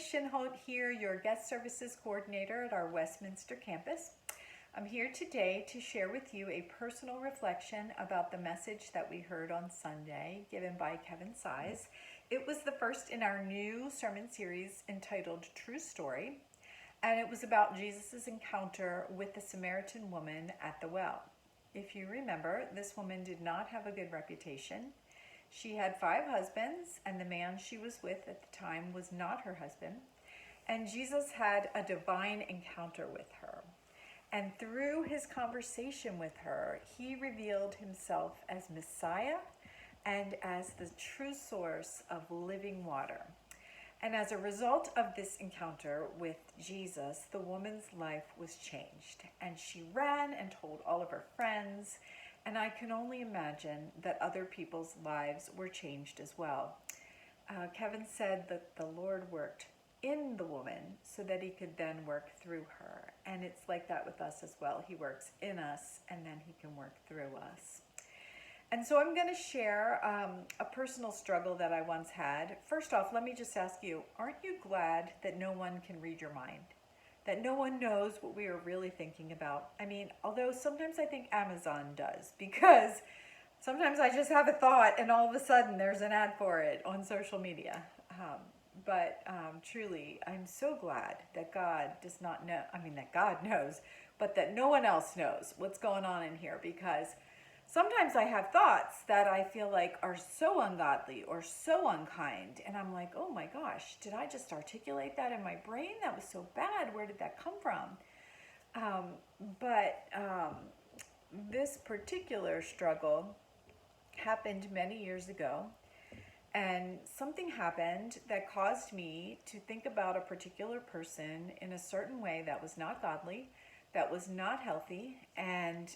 Shinholt here, your guest services coordinator at our Westminster campus. I'm here today to share with you a personal reflection about the message that we heard on Sunday given by Kevin Size. It was the first in our new sermon series entitled True Story, and it was about Jesus' encounter with the Samaritan woman at the well. If you remember, this woman did not have a good reputation. She had 5 husbands, and the man she was with at the time was not her husband. And Jesus had a divine encounter with her. And through his conversation with her, he revealed himself as Messiah and as the true source of living water. And as a result of this encounter with Jesus, the woman's life was changed. And she ran and told all of her friends. And I can only imagine that other people's lives were changed as well. Kevin said that the Lord worked in the woman so that he could then work through her. And it's like that with us as well. He works in us and then he can work through us. And so I'm going to share a personal struggle that I once had. First off, let me just ask you, aren't you glad that no one can read your mind? That no one knows what we are really thinking about? I mean, although sometimes I think Amazon does, because sometimes I just have a thought and all of a sudden there's an ad for it on social media. But truly, I'm so glad that God does not know, that God knows, but that no one else knows what's going on in here, because sometimes I have thoughts that I feel like are so ungodly or so unkind, and I'm like, oh my gosh, did I just articulate that in my brain? That was so bad. Where did that come from? But this particular struggle happened many years ago, and something happened that caused me to think about a particular person in a certain way that was not godly, that was not healthy, and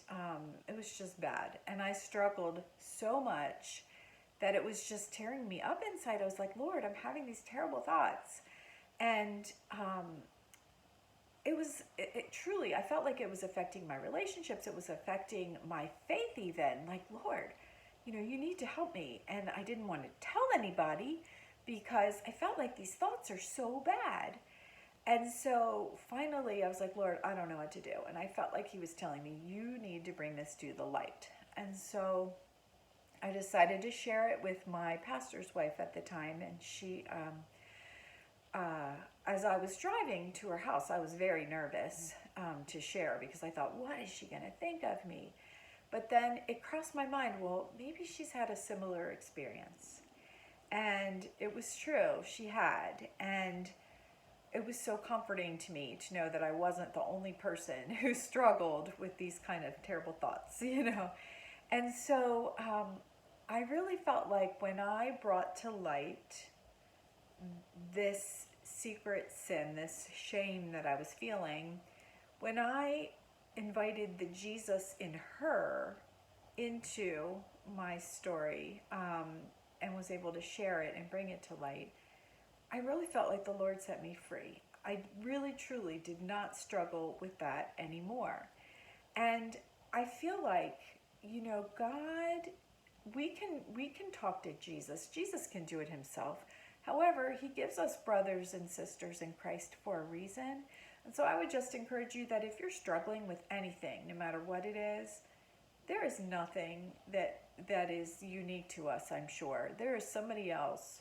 it was just bad. And I struggled so much that it was just tearing me up inside. I was like, Lord, I'm having these terrible thoughts. And it truly, I felt like it was affecting my relationships. It was affecting my faith even. Like, Lord, you need to help me. And I didn't want to tell anybody because I felt like these thoughts are so bad. And so finally I was like, Lord, I don't know what to do. And I felt like he was telling me, you need to bring this to the light. And so I decided to share it with my pastor's wife at the time. And she, as I was driving to her house, I was very nervous to share because I thought, what is she going to think of me? But then it crossed my mind, well, maybe she's had a similar experience. And it was true, she had. And it was so comforting to me to know that I wasn't the only person who struggled with these kind of terrible thoughts, And so I really felt like when I brought to light this secret sin, this shame that I was feeling, when I invited the Jesus in her into my story and was able to share it and bring it to light, I really felt like the Lord set me free. I really, truly did not struggle with that anymore. And I feel like, God, we can talk to Jesus. Jesus can do it himself. However, he gives us brothers and sisters in Christ for a reason. And so I would just encourage you that if you're struggling with anything, no matter what it is, there is nothing that is unique to us, I'm sure. There is somebody else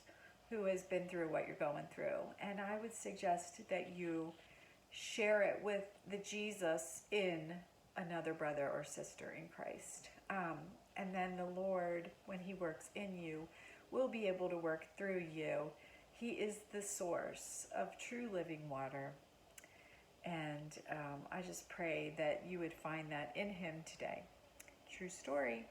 who has been through what you're going through. And I would suggest that you share it with the Jesus in another brother or sister in Christ. And then the Lord, when he works in you, will be able to work through you. He is the source of true living water. And I just pray that you would find that in him today. True story.